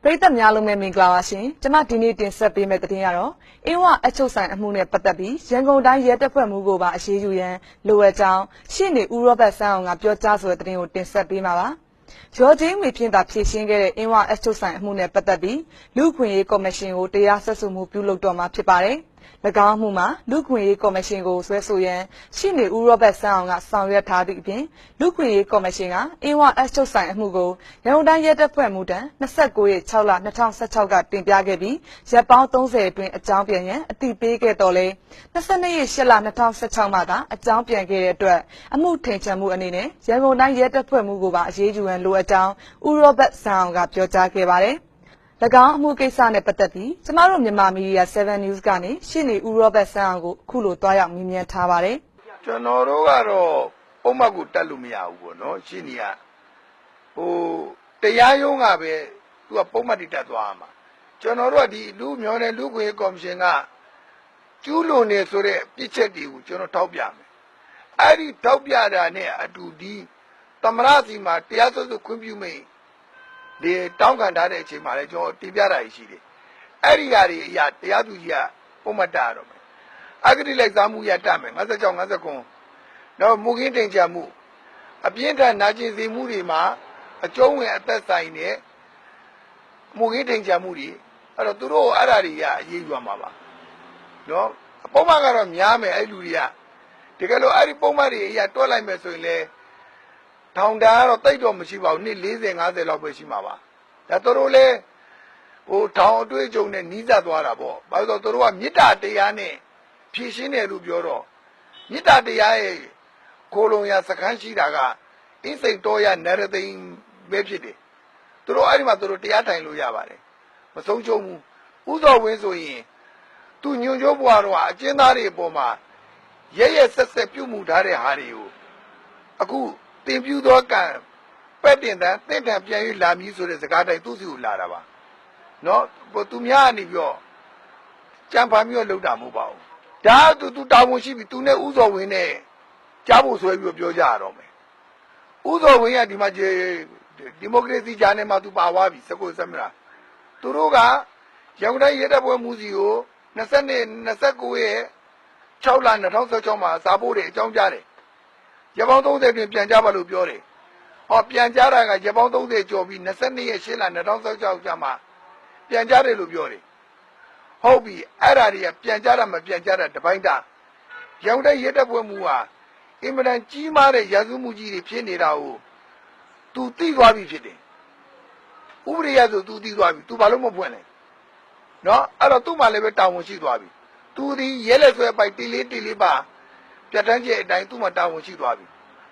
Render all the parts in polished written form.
ပရိသတ်များလုံးပဲမင်္ဂလာပါရှင်။ကျွန်မဒီနေ့တင်ဆက်ပေးမယ့်သတင်းကတော့အင်းဝအချုပ်ဆိုင်အမှုနဲ့ပတ်သက်ပြီးရန်ကုန်တိုင်းရဲတပ်ဖွဲ့မှူးကိုပါအရေးယူရန်လိုအပ်ကြောင်းရှေ့နေဦးရောဘတ်ဆန်းအောင်ကပြောကြားဆိုတဲ့သတင်းကိုတင်ဆက်ပေးမှာပါ။ရောချင်းငွေဖြင့်သာဖြည့်ရှင်းခဲ့တဲ့အင်းဝအချုပ်ဆိုင်အမှုနဲ့ပတ်သက်ပြီးလူ့အခွင့်အရေးကော်မရှင်ကိုတရားစွဲဆိုမှုပြုလုပ်တော့မှာဖြစ်ပါတယ်။၎င်းမှုမှာလူ့အခွင့်အရေးကော်မရှင်ကိုဆွဲဆိုရန်ရှေ့နေဦးရောဘတ်ဆန်းအောင်ကဆောင်ရွက်ထားသည့်အပြင်လူ့အခွင့်အရေးကော်မရှင်ကအင်းဝအချုပ်ဆိုင်အမှုကိုရန်ကုန်တိုင်းရဲတပ်ဖွဲ့မှူးထံ29ရက်6လ2016ကတင်ပြခဲ့ပြီးရက်ပေါင်း30အတွင်းအကြောင်းပြန်ရန်အတည်ပြုခဲ့တော်လဲ22ရက်8လ2016မှာသာအကြောင်းပြန်ခဲ့တဲ့အတွက်အမှုထိန်ချမှုအနေနဲ့ရန်ကုန်တိုင်းရဲတပ်ဖွဲ့မှူးကိုပါအရေးယူရန်လိုအပ်ကြောင်းဦးရောဘတ်ဆန်းအောင်ကပြောကြားခဲ့ပါတယ်၎င်းအမှုကိစ္စနဲ့ပတ်သက်ပြီးကျမတို့မြန်မာမီဒီယာ7 News ကနေရှင်းနေဦးရောဘတ်ဆန်းအောင်ကိုအခုလိုတွားရောက်မြင်မြန်ထားပါတယ်။ကျွန်တော်တို့ကတော့ပုံမှန်ကိုတက်လို့မရဘူးပေါ့နော်ရှင်းနေရတရားရုံးကပဲသူကပုံမှန်တိတက်သွားမှာကျွန်တော်တို့ကဒီလူမျိုးနဲ့လူ့ခွင့်ကော်မရှင်ကကျူးလွန်နေဆိုတဲ့ပြစ်ချက်တွေကိုကျွန်တော်ထောက်ပြမယ်။အဲ့ဒီထောက်ပြတာနဲ့အတူဒီသမရစီမှာတရားစွဲဆိုခွင့်ပြုမိတ်ဒီတောင်းခံထားတဲ့အချိန်မှာလည်းကျွန်တော်တင်ပြတာရှိတယ်။အဲ့ဒီဟာတွေအရာတရားသူကြီးကပုံမှန်တာတော့မယ်။အဂတိလိုက်စားမှုရတတ်မယ်56 59တော့မူခင်းတင်ကြမှုအပြင်းထန်နာကျင်စေမှုတွေမှာအကျုံးဝင်အသက်ဆိုင်တဲ့မူခင်းတင်ကြမှုတွေအဲ့တော့သူတို့အဲ့ဓာတွေကအရေးယူမှာပါနော်ပုံမှန်ကတော့များမယ်အဲ့လူတွေကတကယ်လို့အဲ့ဒီပုံမှန်တွေအရာတွက်လိုက်မယ်ဆိုရင်လေထောင်တာကတော့တိတ်တော့မရှိပါဘူးနှစ်40 50လောက်ပဲရှိမှာပါဒါတို့လည်းထောင်အတွေ့အကြုံနဲ့နီးစပ်သွားတာပေါ့ဘာလို့ဆိုတော့တို့ကမေတ္တာတရားနဲ့ဖြည့်ရှင်းတယ်လို့ပြောတော့မေတ္တာတရားရဲ့ခိုလုံရစခန်းရှိတာကအင်းစိန်တော်ရနရသိန်းပဲဖြစ်တယ်တို့အဲ့ဒီမှာတို့တရားထိုင်လို့ရပါတယ်မဆုံးချုံဘူးဥသောဝင်းဆိုရင်သူညွန့်ကျိုးဘွားတော့အကျဉ်းသားတွေအပေါ်မှာရဲရဲဆက်ဆက်ပြုမှုထားတဲ့ဟာတွေကိုအခုတင်ပြသောကံပဲ့တင်တဲ့တင့်တံပြန်၍လာမည်ဆိုတဲ့စကားတိုင်းသူ့စီကိုလာတာပါနော်သူများကနေပြီးတော့ကြံဖန်ပြီးတော့လှုပ်တာမဟုတ်ပါဘူးဒါသူတာဝန်ရှိပြီသူနဲ့ဥသောဝင်းနဲ့ကြားဖို့ဆွဲပြီးပြောကြရတော့မယ်ဥသောဝင်းကဒီမှာဒီမိုကရေစီဂျာနယ်မှာသူပါသွားပြီစကုစမရာသူတို့ကရန်ကုန်တိုင်းရဲတပ်ဖွဲ့မှူးစီကို29ရက်6လ2016မှာစာပို့တယ်အကြောင်းကြားတယ်ရပောင်း30တွင်ပြန်ကြပါလို့ပြောတယ်ဟောပြန်ကြတာကရပောင်း30ကျော်ပြီး22ရက်8လ2016ကျမှပြန်ကြတယ်လို့ပြောတယ်ဟုတ်ပြီအဲ့ဓာတွေကပြန်ကြတာမပြန်ကြတာတပိုင်းတာရန်ကုန်တိုင်းရဲတပ်ဖွဲ့မှူးဟာအင်မတန်ကြီးမားတဲ့ရာဇဝမှုကြီးတွေဖြစ်နေတာကိုသူသိသွားပြီဖြစ်တယ်ဥပဒေရဆိုသူသိသွားပြီသူဘာလို့မဖွင့်လဲနော်အဲ့တော့သူ့မှာလည်းပဲတာဝန်ရှိသွားပြီသူဒီရဲလက်ဆွဲပိုက်တီလေးပါပြတ်တန်းကျအတိုင်းသူ့မှာတာဝန်ရှိသွားပြီ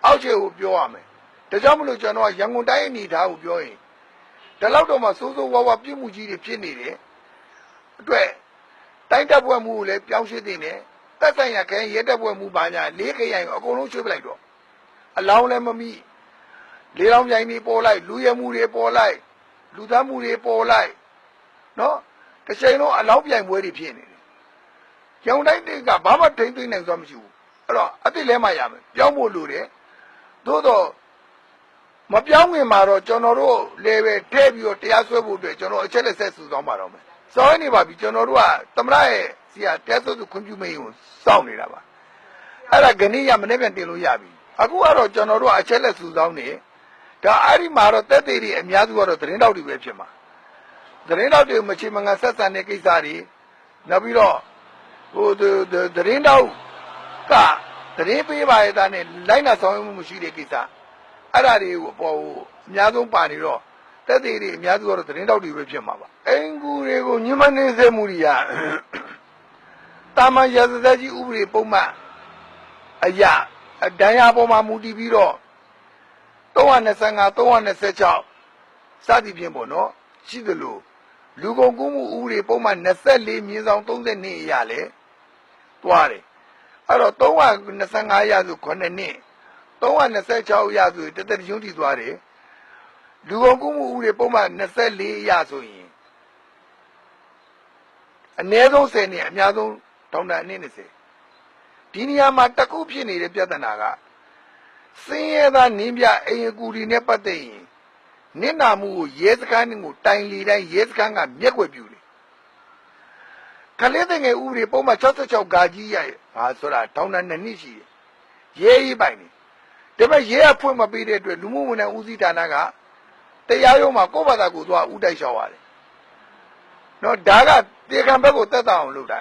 အောက်ခြေကိုပြောရမယ်ဒါကြောင့်မလို့ကျွန်တော်ကရန်ကုန်တိုင်းအနေထားကိုပြောရင်ဒီလောက်တော့မှစိုးစိုးဝါးဝါပြုမှုကြီးတွေဖြစ်နေတယ်အတွက်တိုင်းတပ်ဖွဲ့မှုကိုလည်းပြောင်းရွှေ့တင်တယ်တက်ဆိုင်ရခဲရဲတပ်ဖွဲ့မှုပါညာ၄ခရိုင်အကုန်လုံးရွှေ့ပလိုက်တော့အလောင်းလည်းမမိလေးလောင်းပြိုင်တွေပေါ်လိုက်လူရဲမှုတွေပေါ်လိုက်လူသားမှုတွေပေါ်လိုက်နော်တစ်ချိန်လုံးအလောင်းပြိုင်ပွဲတွေဖြစ်နေတယ်ရန်ကုန်တိုင်းကဘာမှထိမ့်သိမ့်နိုင်စွာမရှိဘူးအဲ့တော့အစ်စ်လဲမှရမယ်ပြောင်းဖို့လိုတယ်သို့တော့မပြောင်းခင်မှာတော့ကျွန်တော်တို့လည်းပဲထည့်ပြီးတော့တရားစွဲဖို့အတွက်ကျွန်တော်အချက်လက်ဆက်စုဆောင်ပါတော့မယ်စောင်းနေပါပြီကျွန်တော်တို့ကသမရရဲ့စီကတရားစွဲဆိုခွင့်ပြုမိန်ကိုစောင့်နေတာပါအဲ့ဒါဂဏိရမနေ့ပြန်တင်လို့ရပြီအခုကတော့ကျွန်တော်တို့ကအချက်လက်စုဆောင်နေဒါအဲ့ဒီမှာတော့တက်သေးတွေအများစုကတော့သတင်းတောက်တွေပဲဖြစ်မှာသတင်းတောက်တွေမချေမငါဆက်ဆံတဲ့ကိစ္စတွေနောက်ပြီးတော့သတင်းတောက်ကသတင်းပေးပါရဲ့သားနဲ့လိုက်နာဆောင်ရွက်မှုမရှိတဲ့ကိစ္စအဲ့ဒါတွေကိုပေါ်အများဆုံးပါနေတော့တက်သေးတွေအများစုကတော့သတင်းတောက်တွေပဲဖြစ်မှာပါအင်ကူတွေကိုညှမနေစေမှုတွေကတာမန်ရာဇသက်ကြီးဥပဒေပုံမှန်အရာဒဏ်ရာပေါ်မှာမူတည်ပြီးတော့325 326စသည်ဖြင့်ပေါ့နော်ရှိသလိုလူကုန်ကူးမှုဥပဒေပုံမှန်24/32အရာလဲတွားတယ်အဲ့တော့325ရာဆို9နှစ်326ရာဆိုတသက်ရုံးတည်သွားတယ်လူကုန်ကူးမှုဥပဒေပုံမှန်24ရာဆိုရင်အနည်းဆုံး10နှစ်အများဆုံးတောင်တန်းအနည်း20ဒီနေရာမှာတစ်ခုဖြစ်နေတဲ့ပြဿနာကစင်းရဲသားနင်းပြအိမ်အကူတွေနဲ့ပတ်သက်ရင် နစ်နာမှုကိုရဲစခန်းကိုတိုင်လီတိုင်းရဲစခန်းကမျက်ွယ်ပြူတယ်ကလေးတဲ့ငယ်ဥပဒေပုံမှန်66ဂါကြီးရဲ့ဟာဆိုတာတောင်းတ2နှစ်ရှိတယ်ရဲရေးပိုင်နေဒါပေမဲ့ရဲအဖွင့်မပေးတဲ့အတွက်လူမှုဝန်ထမ်းဦးစီးဌာနကတရားရုံးမှာကိုယ့်ဘာသာကိုယ်သွားဥတိုက်လျှောက်ရတယ်နော်ဒါကတေခံဘက်ကိုတက်တာအောင်လုပ်တာ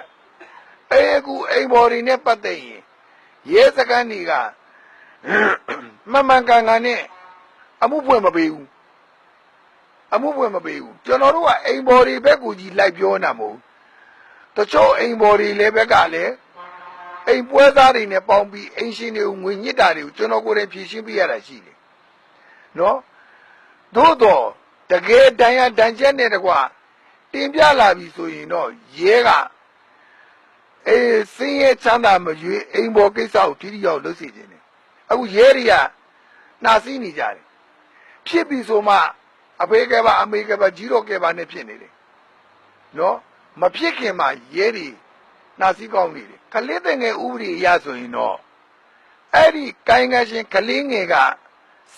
အခုအိမ်ဘော်တွေနဲ့ပတ်သက်ရင်ရဲစခန်းတွေကမှန်မှန်ကန်ကန်နဲ့အမှုဖွင့်မပေးဘူးကျွန်တော်တို့ကအိမ်ဘော်တွေဘက်ကိုကြီးလိုက်ပြောနေတာမဟုတ်တချို့အိမ်ဘော်တွေလည်းဘက်ကလည်းအိမ်ပွဲသားတွေနဲ့ပေါင်းပြီးအိမ်ရှင်တွေကိုငွေညစ်တာတွေကိုကျွန်တော်ကိုယ်တိုင်ဖြည့်ရှင်းပေးရတာရှိတယ်နော်သို့တော့တကယ်တန်ရတန်ချက်နဲ့တကွာတင်ပြလာပြီဆိုရင်တော့ရဲကစင်းရဲချမ်းသာမရွေးအိမ်ဘော်ကိစ္စကိုတိတိယောက်လုပ်စီခြင်းတယ်အခုရဲတွေကနှာစီးနေကြတယ်ဖြစ်ပြီဆိုမှအဖေကပါအမေကပါကြီးတော့ကပါနဲ့ဖြစ်နေတယ်နော်မဖြစ်ခင်မှာရဲတွေနှာစီးကောင်းနေတယ်ကလေးတဲ့ငယ်ဥပဒေအရဆိုရင်တော့အဲ့ဒီကိုင်းကရှင်ကလေးငယ်က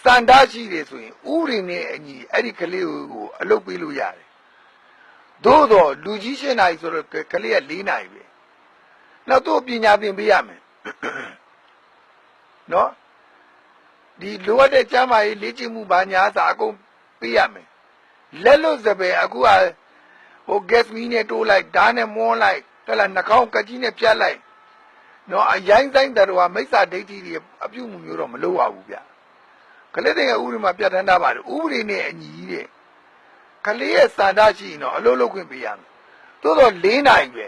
စန္ဒရှိတယ်ဆိုရင်ဥပဒေနဲ့အညီအဲ့ဒီကလေးကိုအလုပ်ပေးလို့ရတယ်သို့တော့လူကြီး8နာရီဆိုတော့ကလေးက4နာရီပဲနောက်တော့ပညာသင်ပေးရမယ်နော်ဒီလိုအပ်တဲ့ကျမ်းမာရေးလေ့ကျင့်မှုဘာညာစာအကုန်ပေးရမယ်လက်လွတ်စပယ်အခုကဟို gas မီးနဲ့တိုးလိုက်ဓာတ်နဲ့မွန်းလိုက်တလားနှာခေါင်းကကြီးနဲ့ပြတ်လိုက်နော်အရင်တိုင်းတော်မိစ္ဆာဒိဋ္ဌိတွေအပြုမှုမျိုးတော့မလုပ်ရဘူးဗျကလေးတဲ့ဥပဒေမှာပြဋ္ဌာန်းထားပါတယ်ဥပဒေနဲ့အညီတဲ့ကလေးရဲ့စန္ဒရှိရင်တော့အလုပ်လုပ်ခွင့်ပေးရမယ်သို့တော့4နာရီပဲ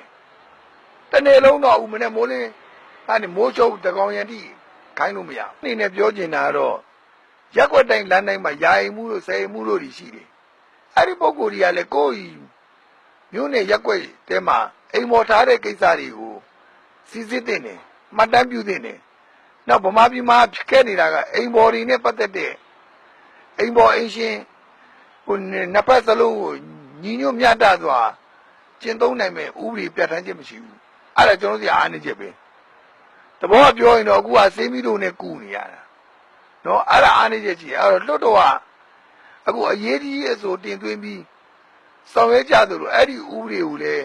တနေ့လုံးတော့ဦးမနဲ့မိုးလင်းအဲ့မိုးချုပ်တကောင်ရန်တိခိုင်းလို့မရဘူးအနေနဲ့ပြောချင်တာကတော့ရက်ွက်တိုင်းလမ်းတိုင်းမှာယာယီမှုလို့ဆယ်မှုလို့ရှိတယ်အဲ့ဒီပုံကိုယ်ကြီးကလည်းကိုယ့်မျိုးနဲ့ရက်ွက်တဲမှာအိမ်မော်ထားတဲ့ကိစ္စတွေကိုစီစစ်တဲ့နေမှတ်တမ်းပြုတဲ့နေနောက်ဗမာပြည်မှာဖြစ်ခဲ့နေတာကအိမ်ဘော်တွေနဲ့ပတ်သက်တဲ့အိမ်ဘော်အိမ်ရှင်ဟိုနှစ်ဖက်စလုံးကိုညီညွတ်မြတ်တာစွာကျင့်သုံးနိုင်မဲ့ဥပဒေပြဋ္ဌာန်းချက်မရှိဘူးအဲ့ဒါကျွန်တော်တို့အားနေချက်ပဲတဘောကပြောရင်တော့အခုကဆေးမီတို့နဲ့ကူနေရတာနော်အဲ့ဒါအားနေချက်ကြီးအဲ့တော့လွတ်တော်ကအခုအရေးကြီးအဆိုတင်သွင်းပြီးဆောင်ရွက်ကြသလိုအဲ့ဒီဥပဒေကိုလည်း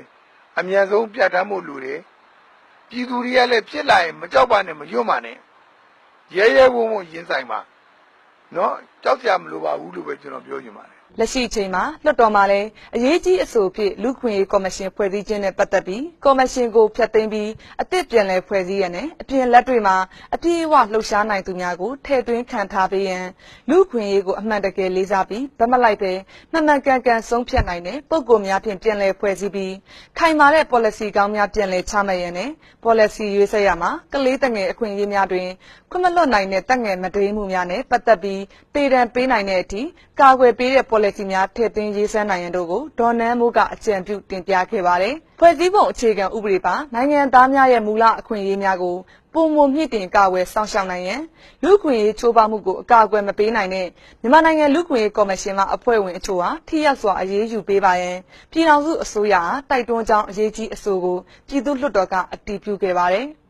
အမြန်ဆုံးပြဋ္ဌာန်းဖို့လိုတယ်ပြည်သူတွေကလည်းဖြစ်လာရင်မကြောက်ပါနဲ့မယွတ်ပါနဲ့ရဲရဲဝုံဝုံရင်ဆိုင်ပါနော်ကြောက်ကြမလိုပါဘူးလို့ပဲကျွန်တော်ပြောချင်ပါတယ်လက်ရှိအချိန်မှာလွှတ်တော်မှာလည်းအရေးကြီးအဆိုဖြစ်လူခွင့်ရေးကော်မရှင်ဖွဲ့စည်းခြင်းနဲ့ပတ်သက်ပြီးကော်မရှင်ကိုဖျက်သိမ်းပြီးအသစ်ပြန်လည်ဖွဲ့စည်းရတဲ့။အပြင်လက်တွေမှာအပြည့်အဝလှုပ်ရှားနိုင်သူများကိုထည့်သွင်းခံထားပေးရန်လူခွင့်ရေးကိုအမှန်တကယ်လေးစားပြီးဗတ်မလိုက်ပဲမှန်မှန်ကန်ကန်ဆုံးဖြတ်နိုင်တဲ့ပုံကိုယ်များဖြင့်ပြန်လည်ဖွဲ့စည်းပြီးခိုင်မာတဲ့ policy ကောင်းများပြန်လည်ချမှတ်ရန်နဲ့ policy ရွေးချယ်ရမှာကလေးတငယ်အခွင့်အရေးများတွင်ခွင့်မလွတ်နိုင်တဲ့တက်ငယ်မတေးမှုများနဲ့ပတ်သက်ပြီးတေတံပေးနိုင်တဲ့အထိကာကွယ်ပေးတဲ့ policy များထည့်သွင်းရေးဆွဲနိုင်ရန်တို့ကိုဒေါ်နန်းမိုးကအကြံပြုတင်ပြခဲ့ပါတယ်။ဖွဲ့စည်းပုံအခြေခံဥပဒေပါနိုင်ငံသားများရဲ့မူလအခွင့်အရေးများကိုပုံမမြင့်တင်ကာကွယ်စောင့်ရှောက်နိုင်ရန်လူခွင့်ရေးချိုးဖောက်မှုကိုအကာအကွယ်မပေးနိုင်တဲ့မြန်မာနိုင်ငံလူခွင့်ရေးကော်မရှင်မှအဖွဲ့ဝင်အချို့ဟာထိရောက်စွာအရေးယူပေးပါရန်ပြည်ထောင်စုအစိုးရအားတိုက်တွန်းကြောင်းအရေးကြီးအဆိုကိုပြည်သူ့လွှတ်တော်ကအတည်ပြုခဲ့ပါတယ်။